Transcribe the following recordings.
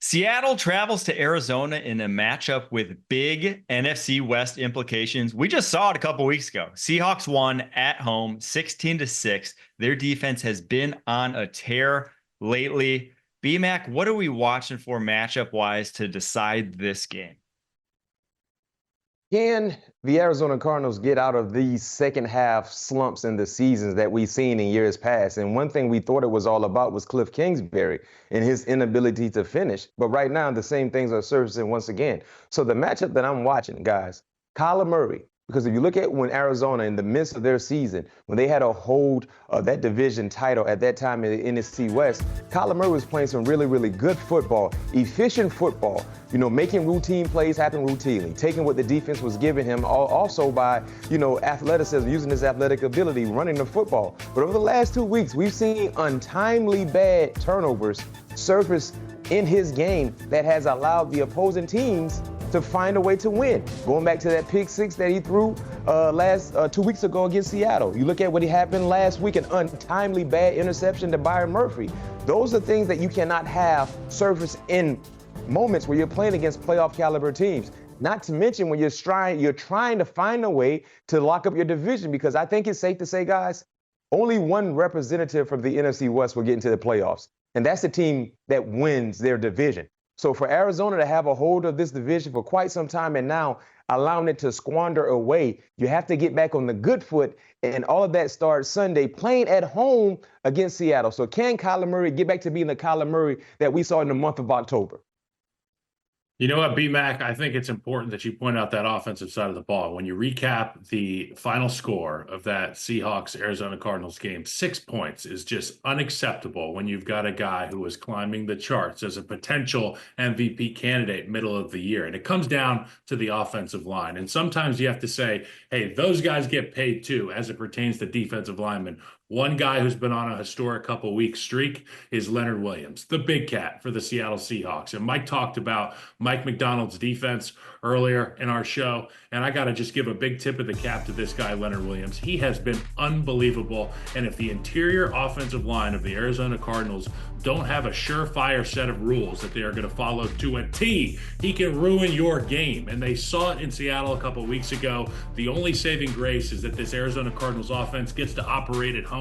Seattle travels to Arizona in a matchup with big NFC West implications. We just saw it a couple weeks ago. Seahawks won at home 16-6. Their defense has been on a tear lately. BMAC, what are we watching for matchup wise to decide this game? Can the Arizona Cardinals get out of these second half slumps in the seasons that we've seen in years past? And one thing we thought it was all about was Cliff Kingsbury and his inability to finish. But right now, the same things are surfacing once again. So the matchup that I'm watching, guys, Kyler Murray, because if you look at when Arizona, in the midst of their season, when they had a hold of that division title at that time in the NFC West, Kyler Murray was playing some really, really good football, efficient football, making routine plays happen routinely, taking what the defense was giving him, also by, athleticism, using his athletic ability, running the football. But over the last 2 weeks, we've seen untimely bad turnovers surface in his game that has allowed the opposing teams to find a way to win. Going back to that pick six that he threw last 2 weeks ago against Seattle. You look at what happened last week, an untimely bad interception to Byron Murphy. Those are things that you cannot have surface in moments where you're playing against playoff caliber teams. Not to mention when you're trying to find a way to lock up your division, because I think it's safe to say, guys, only one representative from the NFC West will get into the playoffs, and that's the team that wins their division. So for Arizona to have a hold of this division for quite some time and now allowing it to squander away, you have to get back on the good foot. And all of that starts Sunday playing at home against Seattle. So can Kyler Murray get back to being the Kyler Murray that we saw in the month of October? You know what, BMAC, I think it's important that you point out that offensive side of the ball. When you recap the final score of that Seahawks-Arizona Cardinals game, 6 points is just unacceptable when you've got a guy who is climbing the charts as a potential MVP candidate middle of the year. And it comes down to the offensive line. And sometimes you have to say, hey, those guys get paid too as it pertains to defensive linemen. One guy who's been on a historic couple weeks streak is Leonard Williams, the big cat for the Seattle Seahawks. And Mike talked about Mike McDonald's defense earlier in our show. And I got to just give a big tip of the cap to this guy, Leonard Williams. He has been unbelievable. And if the interior offensive line of the Arizona Cardinals don't have a surefire set of rules that they are going to follow to a T, he can ruin your game. And they saw it in Seattle a couple weeks ago. The only saving grace is that this Arizona Cardinals offense gets to operate at home.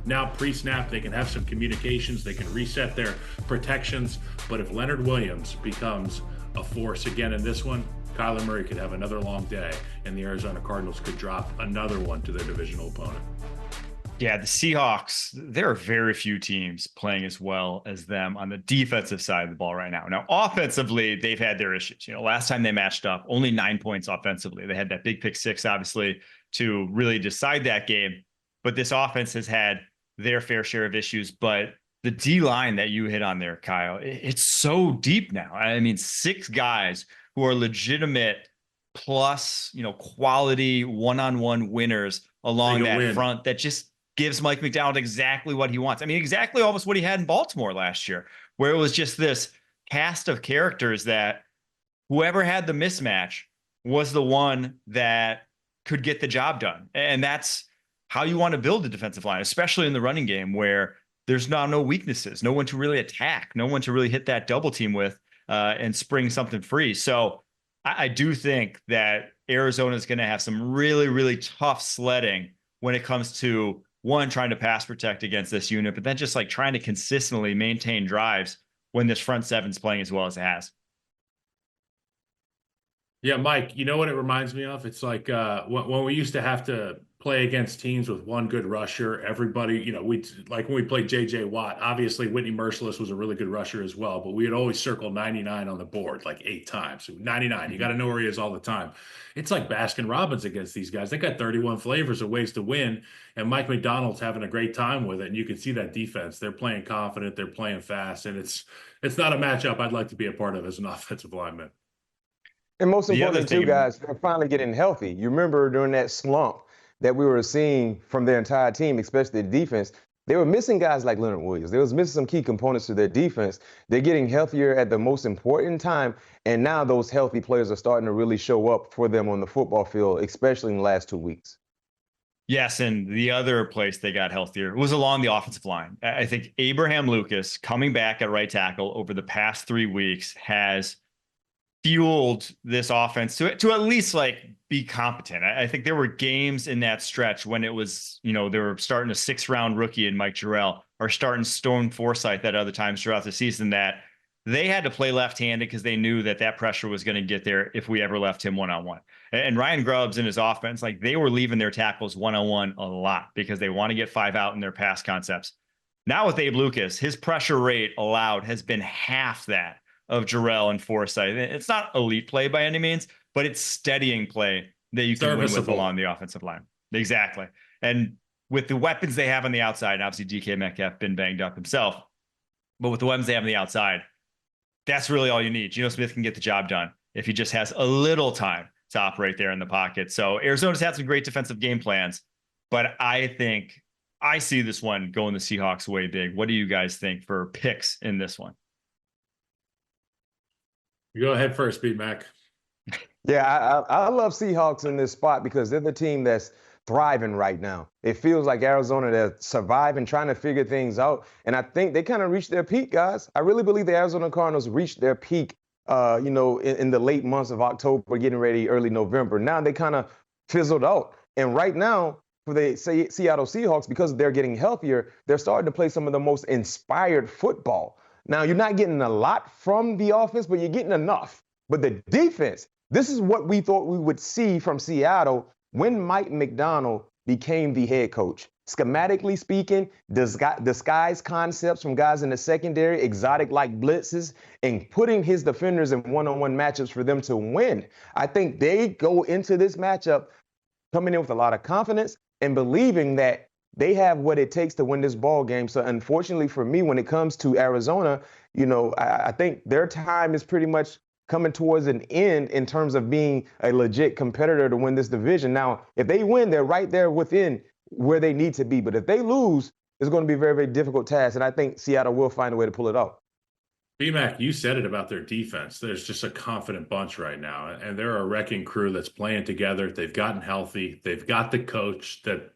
Now pre-snap, they can have some communications. They can reset their protections. But if Leonard Williams becomes a force again in this one, Kyler Murray could have another long day, and the Arizona Cardinals could drop another one to their divisional opponent. Yeah, the Seahawks, there are very few teams playing as well as them on the defensive side of the ball right now. Now, offensively, they've had their issues. Last time they matched up, only 9 points offensively. They had that big pick six, obviously, to really decide that game. But this offense has had their fair share of issues. But the D-line that you hit on there, Kyle, it's so deep now. I mean, 6 guys who are legitimate plus, quality one-on-one winners along that front that just gives Mike McDonald exactly what he wants. I mean, exactly almost what he had in Baltimore last year, where it was just this cast of characters that whoever had the mismatch was the one that could get the job done. And that's how you want to build a defensive line, especially in the running game where there's now no weaknesses, no one to really attack, no one to really hit that double team with and spring something free. So I do think that Arizona is going to have some really, really tough sledding when it comes to one, trying to pass protect against this unit, but then just like trying to consistently maintain drives when this front seven's playing as well as it has. Yeah, Mike, you know what it reminds me of? It's like when we used to have to play against teams with one good rusher, everybody, like when we played J.J. Watt, obviously Whitney Merciless was a really good rusher as well, but we would always circle 99 on the board like 8 times. So 99, you got to know where he is all the time. It's like Baskin Robbins against these guys. They got 31 flavors of ways to win, and Mike McDonald's having a great time with it, and you can see that defense. They're playing confident, they're playing fast, and it's not a matchup I'd like to be a part of as an offensive lineman. And most importantly, too, guys, they're finally getting healthy. You remember during that slump that we were seeing from their entire team, especially the defense, they were missing guys like Leonard Williams. They was missing some key components to their defense. They're getting healthier at the most important time, and now those healthy players are starting to really show up for them on the football field, especially in the last 2 weeks. Yes, and the other place they got healthier was along the offensive line. I think Abraham Lucas coming back at right tackle over the past 3 weeks has fueled this offense to at least like be competent. I think there were games in that stretch when it was, they were starting a 6th-round rookie in Mike Jarrell or starting Stone Forsythe at other times throughout the season that they had to play left-handed because they knew that pressure was going to get there if we ever left him one-on-one. And Ryan Grubbs and his offense, like they were leaving their tackles one-on-one a lot because they want to get 5 out in their pass concepts. Now with Abe Lucas, his pressure rate allowed has been half that of Jarrell and Forsythe. It's not elite play by any means, but it's steadying play that you can win with along the offensive line. Exactly. And with the weapons they have on the outside, and obviously DK Metcalf been banged up himself, but with the weapons they have on the outside, that's really all you need. Geno Smith can get the job done if he just has a little time to operate there in the pocket. So Arizona's had some great defensive game plans, but I think I see this one going the Seahawks way big. What do you guys think for picks in this one? You go ahead first, Beat Mac. Yeah, I love Seahawks in this spot because they're the team that's thriving right now. It feels like Arizona, they're surviving, trying to figure things out. And I think they kind of reached their peak, guys. I really believe the Arizona Cardinals reached their peak, in the late months of October, getting ready early November. Now they kind of fizzled out. And right now, for the Seattle Seahawks, because they're getting healthier, they're starting to play some of the most inspired football. Now, you're not getting a lot from the offense, but you're getting enough. But the defense, this is what we thought we would see from Seattle when Mike McDonald became the head coach. Schematically speaking, disguise concepts from guys in the secondary, exotic like blitzes, and putting his defenders in one-on-one matchups for them to win. I think they go into this matchup coming in with a lot of confidence and believing that they have what it takes to win this ball game. So unfortunately for me, when it comes to Arizona, I think their time is pretty much coming towards an end in terms of being a legit competitor to win this division. Now, if they win, they're right there within where they need to be. But if they lose, it's going to be a very, very difficult task. And I think Seattle will find a way to pull it off. BMAC, you said it about their defense. There's just a confident bunch right now, and they're a wrecking crew that's playing together. They've gotten healthy. They've got the coach that,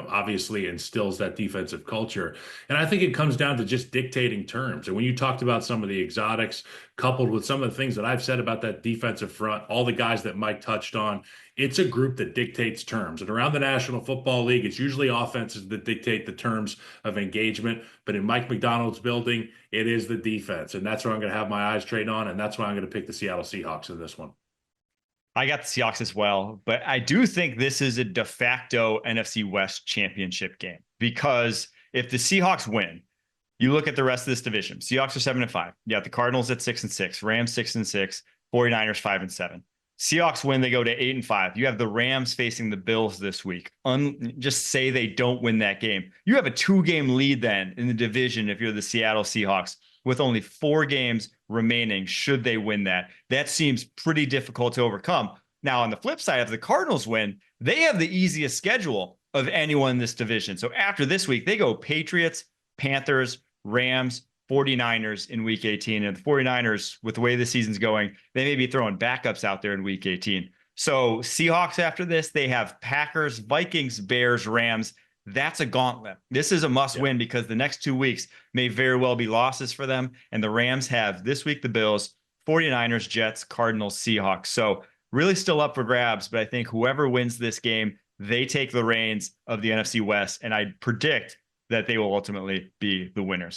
obviously instills that defensive culture. And I think it comes down to just dictating terms. And when you talked about some of the exotics, coupled with some of the things that I've said about that defensive front, all the guys that Mike touched on, it's a group that dictates terms. And around the National Football League, it's usually offenses that dictate the terms of engagement. But in Mike McDonald's building, it is the defense. And that's where I'm going to have my eyes trade on. And that's why I'm going to pick the Seattle Seahawks in this one. I got the Seahawks as well, but I do think this is a de facto NFC West championship game because if the Seahawks win, you look at the rest of this division. Seahawks are 7-5. You got the Cardinals at 6-6, Rams 6-6, 49ers 5-7. Seahawks win, they go to 8-5. You have the Rams facing the Bills this week. Just say they don't win that game. You have a 2-game lead then in the division if you're the Seattle Seahawks with only 4 games remaining should they win that. That seems pretty difficult to overcome. Now, on the flip side, if the Cardinals win, they have the easiest schedule of anyone in this division. So after this week, they go Patriots, Panthers, Rams, 49ers in week 18. And the 49ers, with the way the season's going, they may be throwing backups out there in week 18. So Seahawks after this, they have Packers, Vikings, Bears, Rams. That's a gauntlet. This is a must win because the next 2 weeks may very well be losses for them. And the Rams have this week the Bills, 49ers, Jets, Cardinals, Seahawks. So really still up for grabs. But I think whoever wins this game, they take the reins of the NFC West. And I predict that they will ultimately be the winners.